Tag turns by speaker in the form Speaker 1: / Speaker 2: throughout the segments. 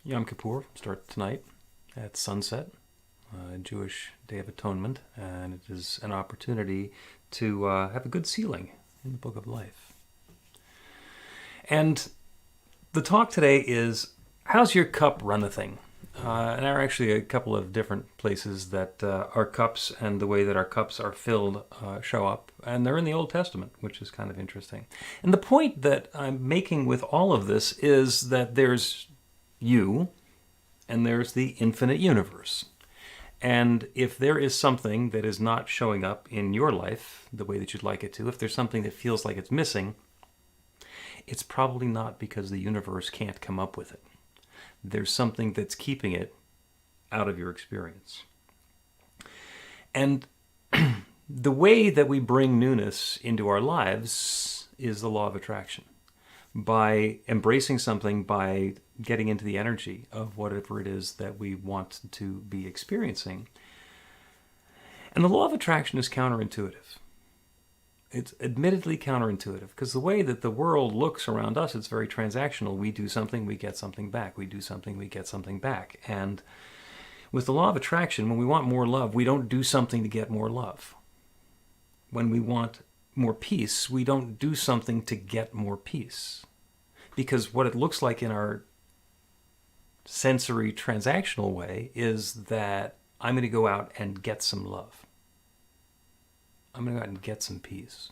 Speaker 1: Yom Kippur starts tonight at sunset, Jewish Day of Atonement, and it is an opportunity to have a good sealing in the Book of Life. And the talk today is, how's your cup runnething? And there are actually a couple of different places that our cups and the way that our cups are filled show up. And they're in the Old Testament, which is kind of interesting. And the point that I'm making with all of this is that there's you and there's the infinite universe. And if there is something that is not showing up in your life the way that you'd like it to, if there's something that feels like it's missing, it's probably not because the universe can't come up with it. There's something that's keeping it out of your experience. And the way that we bring newness into our lives is the law of attraction. By embracing something, by getting into the energy of whatever it is that we want to be experiencing. And the law of attraction is counterintuitive. It's admittedly counterintuitive because the way that the world looks around us, it's very transactional. We do something, we get something back. We do something, we get something back. And with the law of attraction, when we want more love, we don't do something to get more love. When we want more peace, we don't do something to get more peace. Because what it looks like in our sensory transactional way is that I'm going to go out and get some love. I'm going to go out and get some peace.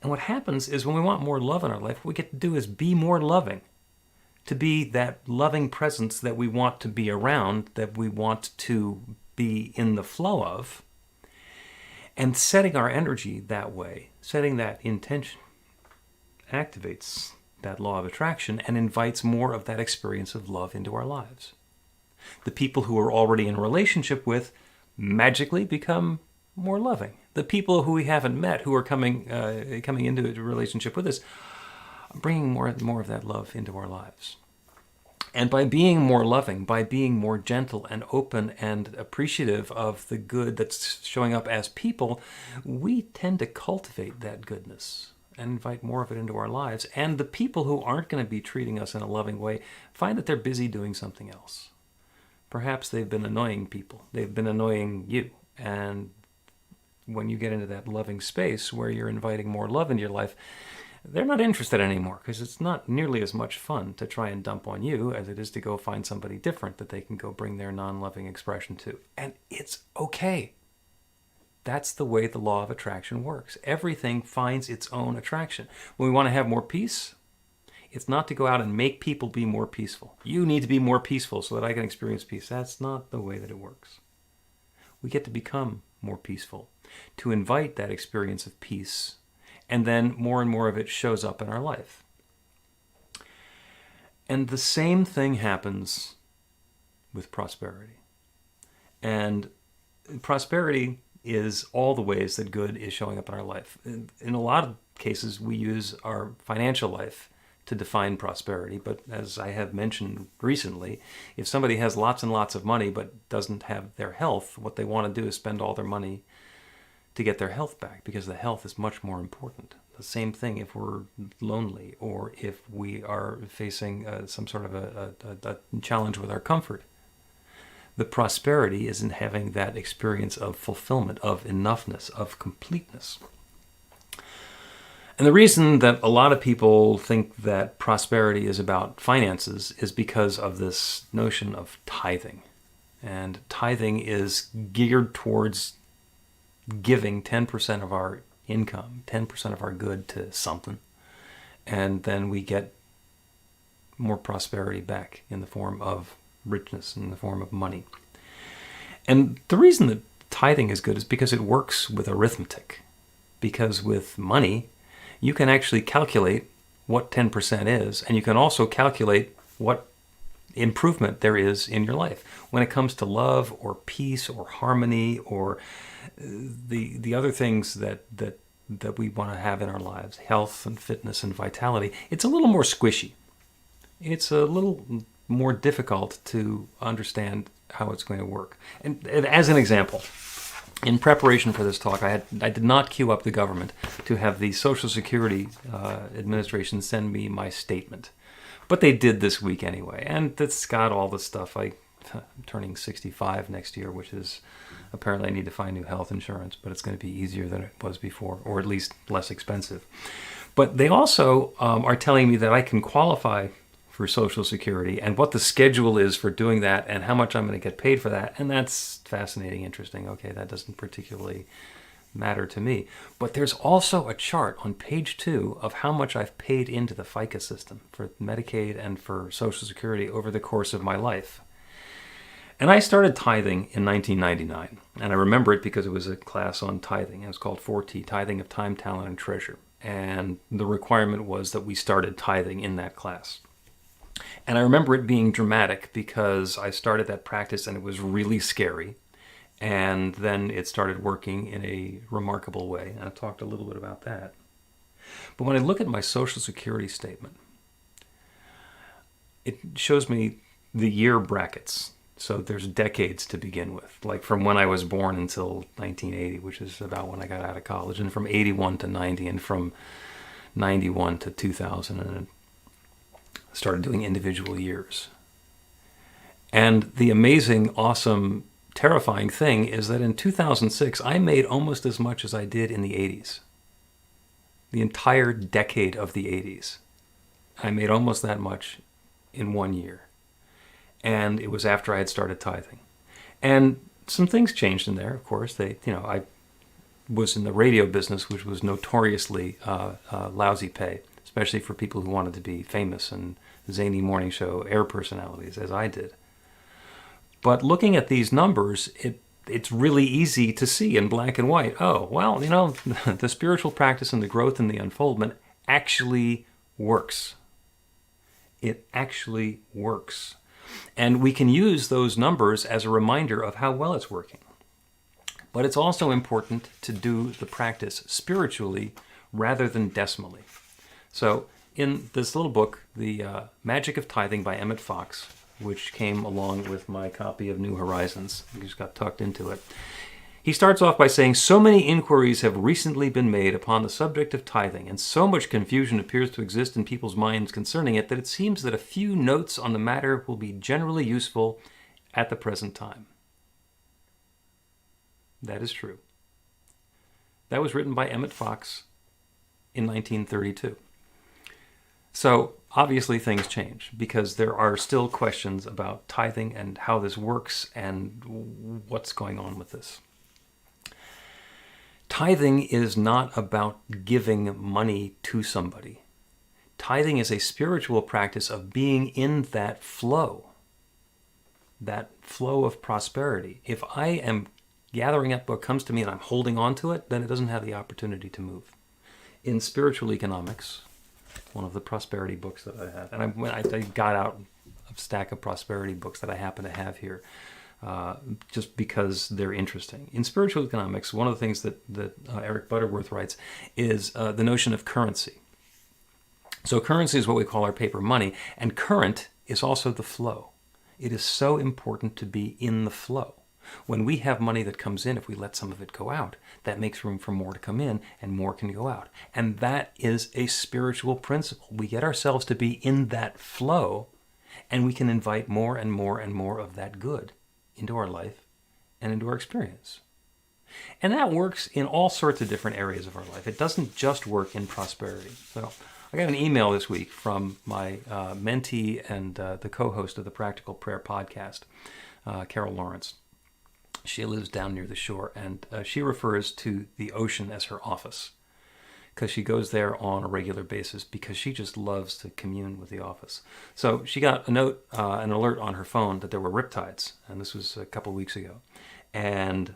Speaker 1: And what happens is when we want more love in our life, what we get to do is be more loving. To be that loving presence that we want to be around, that we want to be in the flow of. And setting our energy that way, setting that intention, activates that law of attraction and invites more of that experience of love into our lives. The people who are already in a relationship with magically become more loving. The people who we haven't met, who are coming into a relationship with us, are bringing more of that love into our lives. And by being more loving, by being more gentle and open and appreciative of the good that's showing up as people, we tend to cultivate that goodness and invite more of it into our lives. And the people who aren't going to be treating us in a loving way find that they're busy doing something else. Perhaps they've been annoying people. They've been annoying you. And when you get into that loving space where you're inviting more love into your life, they're not interested anymore because it's not nearly as much fun to try and dump on you as it is to go find somebody different that they can go bring their non-loving expression to. And it's okay. That's the way the law of attraction works. Everything finds its own attraction. When we want to have more peace, it's not to go out and make people be more peaceful. You need to be more peaceful so that I can experience peace. That's not the way that it works. We get to become more peaceful, to invite that experience of peace, and then more and more of it shows up in our life. And the same thing happens with prosperity. And prosperity is all the ways that good is showing up in our life. In a lot of cases, we use our financial life to define prosperity. But as I have mentioned recently, if somebody has lots and lots of money but doesn't have their health, what they want to do is spend all their money to get their health back, because the health is much more important. The same thing if we're lonely or if we are facing some sort of a challenge with our comfort. The prosperity is in having that experience of fulfillment, of enoughness, of completeness. And the reason that a lot of people think that prosperity is about finances is because of this notion of tithing. And tithing is geared towards giving 10% of our income, 10% of our good to something, and then we get more prosperity back in the form of richness, in the form of money. And the reason that tithing is good is because it works with arithmetic. Because with money, you can actually calculate what 10% is, and you can also calculate what improvement there is in your life. When it comes to love or peace or harmony or the other things that we want to have in our lives, health and fitness and vitality, it's a little more squishy. It's a little more difficult to understand how it's going to work. And as an example, in preparation for this talk, I did not queue up the government to have the Social Security Administration send me my statement. But they did this week anyway, and it's got all the stuff. I'm turning 65 next year, which is apparently I need to find new health insurance, but it's going to be easier than it was before, or at least less expensive. But they also are telling me that I can qualify for Social Security and what the schedule is for doing that and how much I'm going to get paid for that. And that's fascinating, interesting. Okay, that doesn't particularly matter to me. But there's also a chart on page 2 of how much I've paid into the FICA system for Medicaid and for Social Security over the course of my life. And I started tithing in 1999. And I remember it because it was a class on tithing. It was called 4T, Tithing of Time, Talent, and Treasure. And the requirement was that we started tithing in that class. And I remember it being dramatic because I started that practice and it was really scary. And then it started working in a remarkable way. And I talked a little bit about that. But when I look at my Social Security statement, it shows me the year brackets. So there's decades to begin with, like from when I was born until 1980, which is about when I got out of college, and from 81 to 90, and from 91 to 2000, and started doing individual years. And the amazing, awesome, terrifying thing is that in 2006, I made almost as much as I did in the 80s. The entire decade of the 80s. I made almost that much in 1 year. And it was after I had started tithing. And some things changed in there, of course. I was in the radio business, which was notoriously lousy pay, especially for people who wanted to be famous and zany morning show air personalities, as I did. But looking at these numbers, it's really easy to see in black and white. Oh, well, the spiritual practice and the growth and the unfoldment actually works. It actually works. And we can use those numbers as a reminder of how well it's working. But it's also important to do the practice spiritually rather than decimally. So in this little book, The Magic of Tithing by Emmett Fox, which came along with my copy of New Horizons, it just got tucked into it, he starts off by saying, so many inquiries have recently been made upon the subject of tithing, and so much confusion appears to exist in people's minds concerning it, that it seems that a few notes on the matter will be generally useful at the present time. That is true. That was written by Emmett Fox in 1932. So obviously things change because there are still questions about tithing and how this works and what's going on with this. Tithing is not about giving money to somebody. Tithing is a spiritual practice of being in that flow of prosperity. If I am gathering up what comes to me and I'm holding on to it, then it doesn't have the opportunity to move. In Spiritual Economics, one of the prosperity books that I have, and I got out a stack of prosperity books that I happen to have here, just because they're interesting. In Spiritual Economics, one of the things that Eric Butterworth writes is the notion of currency. So currency is what we call our paper money, and current is also the flow. It is so important to be in the flow. When we have money that comes in, if we let some of it go out, that makes room for more to come in and more can go out. And that is a spiritual principle. We get ourselves to be in that flow, and we can invite more and more and more of that good into our life and into our experience. And that works in all sorts of different areas of our life. It doesn't just work in prosperity. So I got an email this week from my mentee and the co-host of the Practical Prayer podcast, Carol Lawrence. She lives down near the shore, and she refers to the ocean as her office because she goes there on a regular basis because she just loves to commune with the office. So she got a note, an alert on her phone that there were riptides, and this was a couple weeks ago. And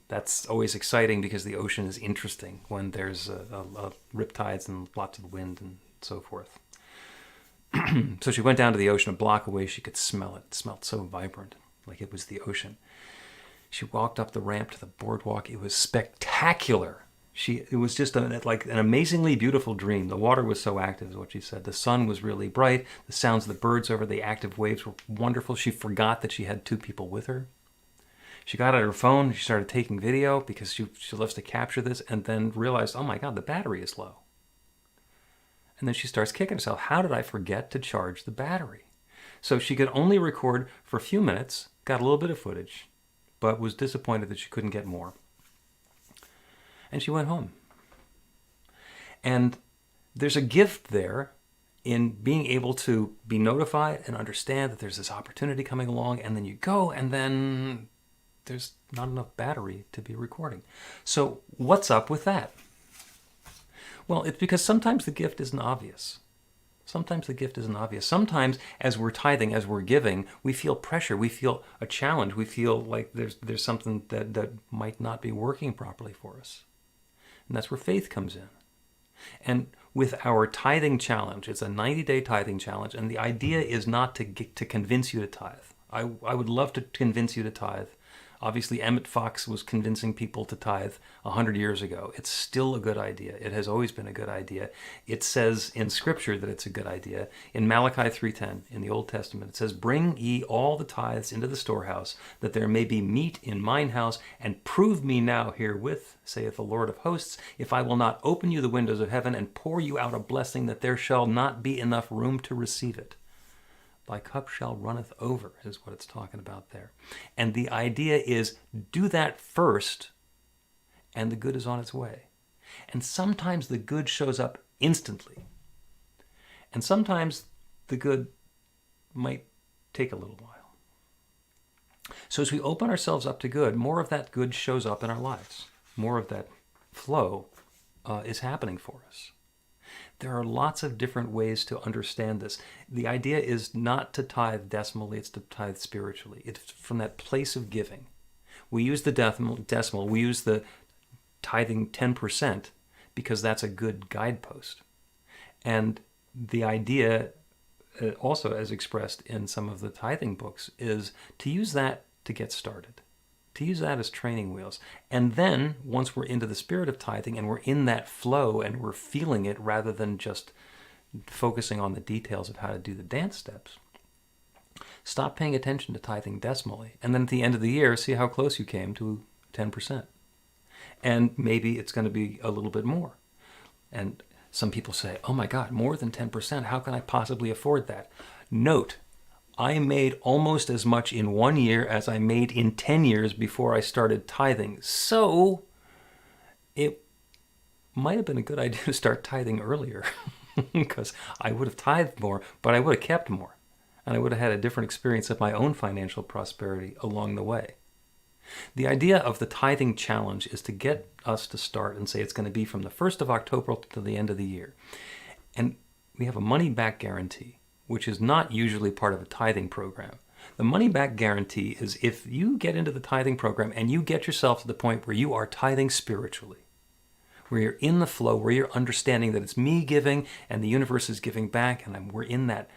Speaker 1: that's always exciting because the ocean is interesting when there's riptides and lots of wind and so forth. So she went down to the ocean a block away. She could smell it. It smelled so vibrant, like it was the ocean. She walked up the ramp to the boardwalk. It was spectacular. It was just like an amazingly beautiful dream. The water was so active, is what she said. The sun was really bright. The sounds of the birds over the active waves were wonderful. She forgot that she had two people with her. She got out her phone, she started taking video because she loves to capture this, and then realized, oh my God, the battery is low. And then she starts kicking herself. How did I forget to charge the battery? So she could only record for a few minutes, got a little bit of footage, but was disappointed that she couldn't get more. And she went home. And there's a gift there in being able to be notified and understand that there's this opportunity coming along, and then you go, and then there's not enough battery to be recording. So what's up with that? Well, it's because sometimes the gift isn't obvious. Sometimes the gift isn't obvious. Sometimes as we're tithing, as we're giving, we feel pressure, we feel a challenge, we feel like there's something that might not be working properly for us. And that's where faith comes in. And with our tithing challenge, it's a 90-day tithing challenge, and the idea is not to convince you to tithe. I would love to convince you to tithe. Obviously, Emmett Fox was convincing people to tithe 100 years ago. It's still a good idea. It has always been a good idea. It says in Scripture that it's a good idea. In Malachi 3:10, in the Old Testament, it says, "Bring ye all the tithes into the storehouse, that there may be meat in mine house, and prove me now herewith, saith the Lord of hosts, if I will not open you the windows of heaven and pour you out a blessing, that there shall not be enough room to receive it. Thy cup shall runneth over," is what it's talking about there. And the idea is, do that first, and the good is on its way. And sometimes the good shows up instantly. And sometimes the good might take a little while. So as we open ourselves up to good, more of that good shows up in our lives. More of that flow is happening for us. There are lots of different ways to understand this. The idea is not to tithe decimally, it's to tithe spiritually. It's from that place of giving. We use the decimal, we use the tithing 10% because that's a good guidepost. And the idea, also as expressed in some of the tithing books, is to use that to get started. To use that as training wheels. And then, once we're into the spirit of tithing and we're in that flow and we're feeling it rather than just focusing on the details of how to do the dance steps, stop paying attention to tithing decimally. And then at the end of the year, see how close you came to 10%. And maybe it's going to be a little bit more. And some people say, oh my God, more than 10%, how can I possibly afford that? Note, I made almost as much in 1 year as I made in 10 years before I started tithing. So it might have been a good idea to start tithing earlier because I would have tithed more, but I would have kept more. And I would have had a different experience of my own financial prosperity along the way. The idea of the tithing challenge is to get us to start and say it's going to be from the 1st of October to the end of the year. And we have a money-back guarantee, which is not usually part of a tithing program. The money-back guarantee is if you get into the tithing program and you get yourself to the point where you are tithing spiritually, where you're in the flow, where you're understanding that it's me giving and the universe is giving back, and we're in that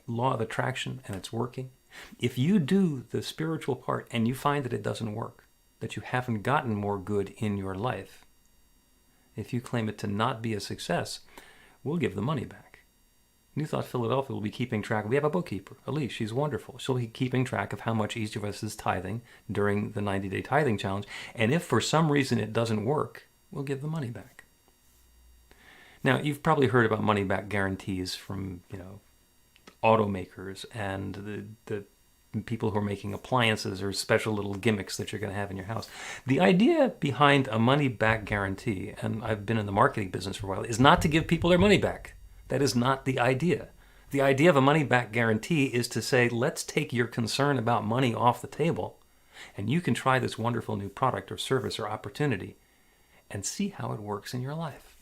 Speaker 1: law of attraction and it's working. If you do the spiritual part and you find that it doesn't work, that you haven't gotten more good in your life, if you claim it to not be a success, we'll give the money back. New Thought Philadelphia will be keeping track. We have a bookkeeper, Elise. She's wonderful. She'll be keeping track of how much each of us is tithing during the 90-day tithing challenge. And if for some reason it doesn't work, we'll give the money back. Now, you've probably heard about money-back guarantees from, automakers and the people who are making appliances or special little gimmicks that you're going to have in your house. The idea behind a money-back guarantee, and I've been in the marketing business for a while, is not to give people their money back. That is not the idea. The idea of a money-back guarantee is to say, let's take your concern about money off the table, and you can try this wonderful new product or service or opportunity and see how it works in your life.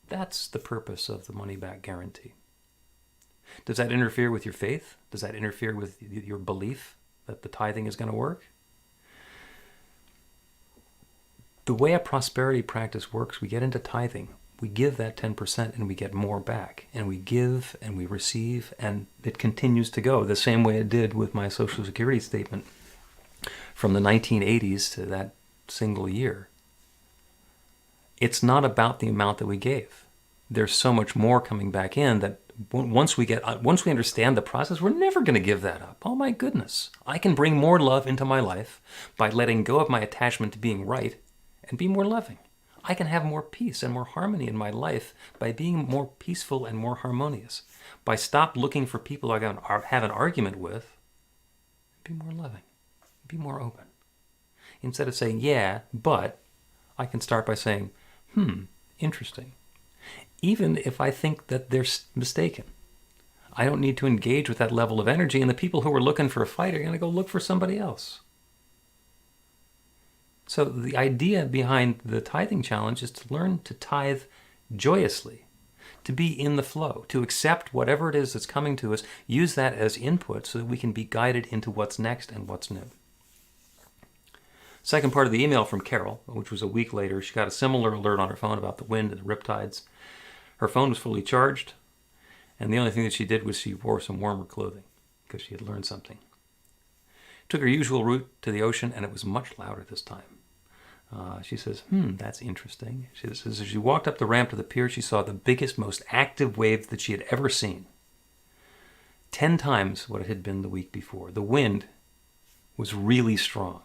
Speaker 1: That's the purpose of the money-back guarantee. Does that interfere with your faith? Does that interfere with your belief that the tithing is going to work? The way a prosperity practice works, we get into tithing. We give that 10% and we get more back. And we give and we receive, and it continues to go the same way it did with my Social Security statement from the 1980s to that single year. It's not about the amount that we gave. There's so much more coming back in that once we understand the process, we're never going to give that up. Oh my goodness. I can bring more love into my life by letting go of my attachment to being right and be more loving. I can have more peace and more harmony in my life by being more peaceful and more harmonious. By stop looking for people I have an argument with, be more loving, be more open. Instead of saying, yeah, but, I can start by saying, interesting. Even if I think that they're mistaken. I don't need to engage with that level of energy, and the people who are looking for a fight are going to go look for somebody else. So the idea behind the tithing challenge is to learn to tithe joyously, to be in the flow, to accept whatever it is that's coming to us, use that as input so that we can be guided into what's next and what's new. Second part of the email from Carol, which was a week later, she got a similar alert on her phone about the wind and the riptides. Her phone was fully charged, and the only thing that she did was she wore some warmer clothing because she had learned something. Took her usual route to the ocean, and it was much louder this time. She says, that's interesting. She says, as she walked up the ramp to the pier, she saw the biggest, most active wave that she had ever seen. 10 times what it had been the week before. The wind was really strong.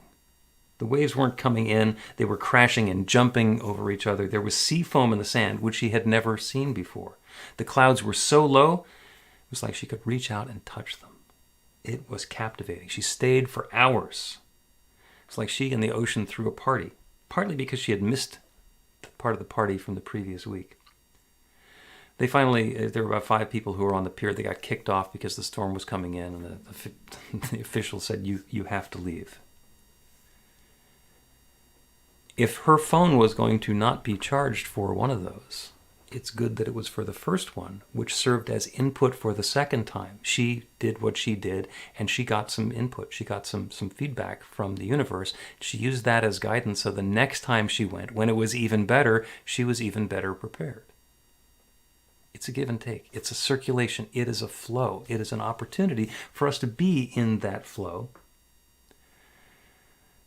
Speaker 1: The waves weren't coming in. They were crashing and jumping over each other. There was sea foam in the sand, which she had never seen before. The clouds were so low, it was like she could reach out and touch them. It was captivating. She stayed for hours. It's like she and the ocean threw a party, partly because she had missed part of the party from the previous week. They finally, there were about 5 people who were on the pier. They got kicked off because the storm was coming in, and the official said, you have to leave. If her phone was going to not be charged for one of those, it's good that it was for the first one, which served as input for the second time. She did what she did, and she got some input. She got some feedback from the universe. She used that as guidance, so the next time she went, when it was even better, she was even better prepared. It's a give and take. It's a circulation. It is a flow. It is an opportunity for us to be in that flow,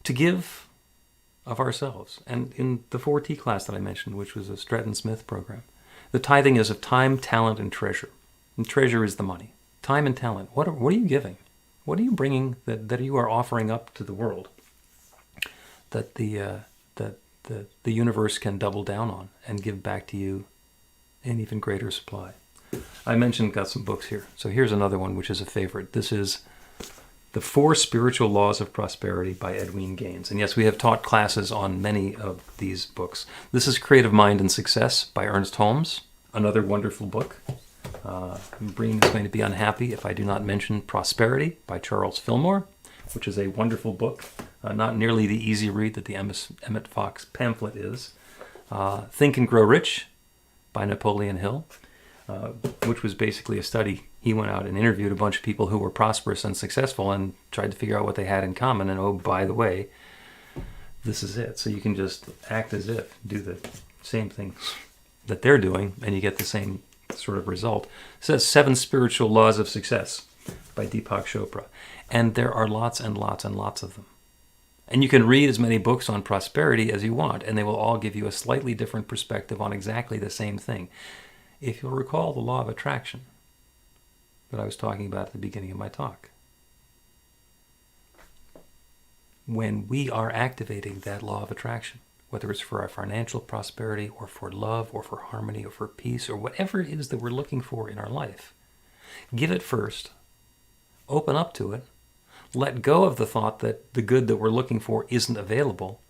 Speaker 1: to give of ourselves. And in the 4T class that I mentioned, which was a Stratton Smith program, the tithing is of time, talent, and treasure. And treasure is the money. Time and talent. What are you giving? What are you bringing that you are offering up to the world that the universe can double down on and give back to you in even greater supply? I mentioned got some books here. So here's another one which is a favorite. This is The 4 Spiritual Laws of Prosperity by Edwene Gaines. And yes, we have taught classes on many of these books. This is Creative Mind and Success by Ernest Holmes, another wonderful book. Breen is going to be unhappy if I do not mention Prosperity by Charles Fillmore, which is a wonderful book. Not nearly the easy read that the Emmett Fox pamphlet is. Think and Grow Rich by Napoleon Hill, which was basically a study. He went out and interviewed a bunch of people who were prosperous and successful and tried to figure out what they had in common. And oh, by the way, this is it. So you can just act as if, do the same things that they're doing, and you get the same sort of result. It says 7 Spiritual Laws of Success by Deepak Chopra. And there are lots and lots and lots of them. And you can read as many books on prosperity as you want, and they will all give you a slightly different perspective on exactly the same thing. If you'll recall the law of attraction that I was talking about at the beginning of my talk, when we are activating that law of attraction, whether it's for our financial prosperity or for love or for harmony or for peace or whatever it is that we're looking for in our life, give it first, open up to it, let go of the thought that the good that we're looking for isn't available,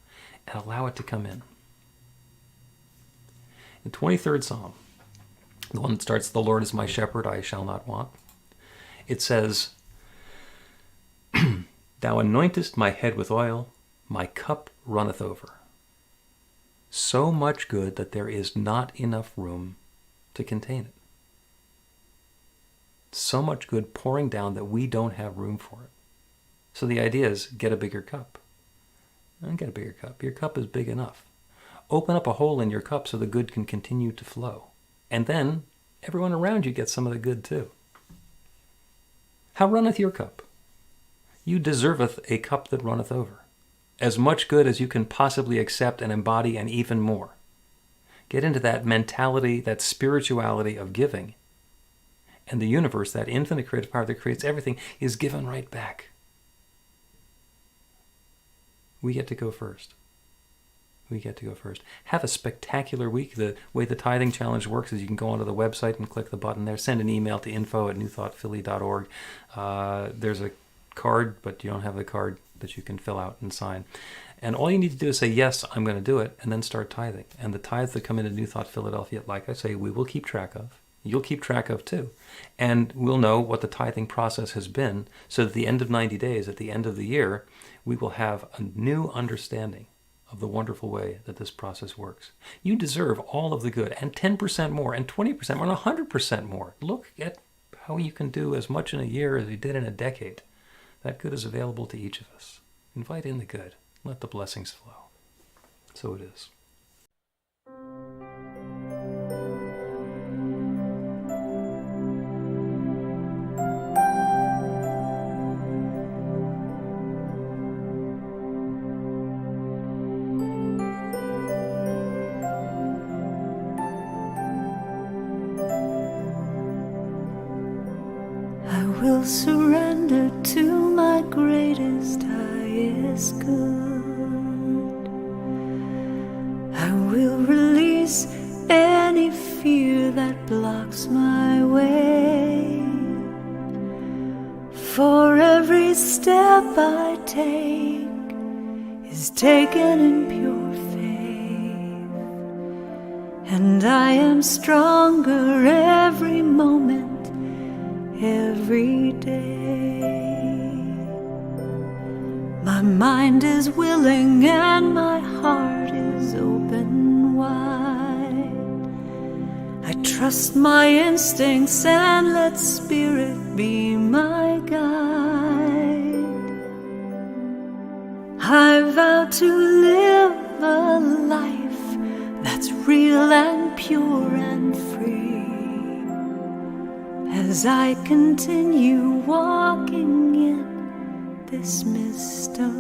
Speaker 1: and allow it to come in. The 23rd Psalm, the one that starts, "The Lord is my shepherd, I shall not want," it says, "Thou anointest my head with oil, my cup runneth over." So much good that there is not enough room to contain it. So much good pouring down that we don't have room for it. So the idea is, get a bigger cup. And get a bigger cup. Your cup is big enough. Open up a hole in your cup so the good can continue to flow. And then everyone around you gets some of the good too. How runneth your cup? You deserveth a cup that runneth over. As much good as you can possibly accept and embody, and even more. Get into that mentality, that spirituality of giving, And the universe, that infinite creative power that creates everything, is given right back. We get to go first. We get to go first. Have a spectacular week. The way the tithing challenge works is you can go onto the website and click the button there. Send an email to info@newthoughtphilly.org. There's a card, but you don't have the card that you can fill out and sign. And all you need to do is say, yes, I'm going to do it, and then start tithing. And the tithes that come into New Thought Philadelphia, like I say, we will keep track of. You'll keep track of too. And we'll know what the tithing process has been, so that at the end of 90 days, at the end of the year, we will have a new understanding of the wonderful way that this process works. You deserve all of the good, and 10% more, and 20% more, and 100% more. Look at how you can do as much in a year as you did in a decade. That good is available to each of us. Invite in the good. Let the blessings flow. So it is.
Speaker 2: I will surrender to my greatest, highest good. I will release any fear that blocks my way. For every step I take is taken in pure faith, and I am stronger every moment, every day. My mind is willing and my heart is open wide. I trust my instincts and let Spirit be my guide. I vow to live a life that's real and pure and free, as I continue walking in this mystery.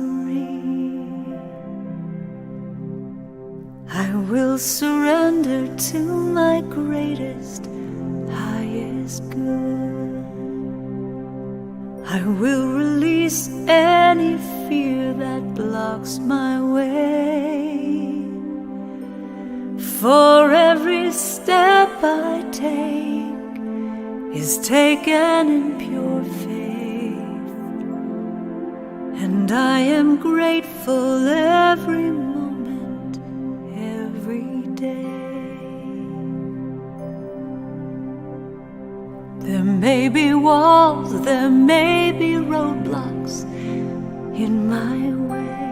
Speaker 2: I will surrender to my greatest, highest good. I will release any fear that blocks my way. For every step I take is taken in pure faith, and I am grateful every moment, every day. There may be walls, there may be roadblocks in my way,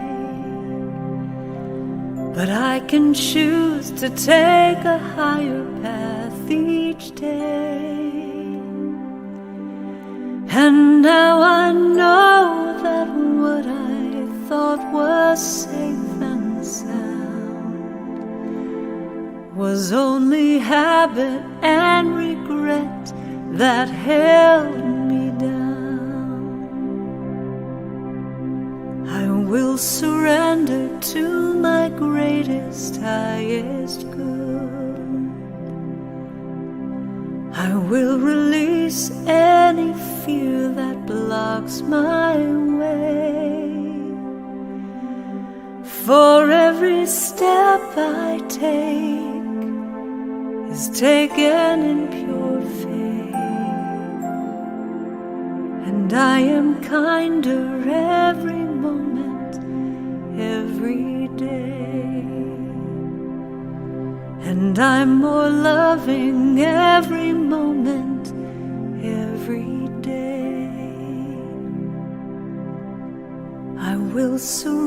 Speaker 2: but I can choose to take a higher path each day. And now I know that what I thought was safe and sound was only habit and regret that held me down. I will surrender to my greatest, highest good. I will release any fear that blocks my way. For every step I take is taken in pure faith, and I am kinder every moment, every day. And I'm more loving every moment, every day. I will surrender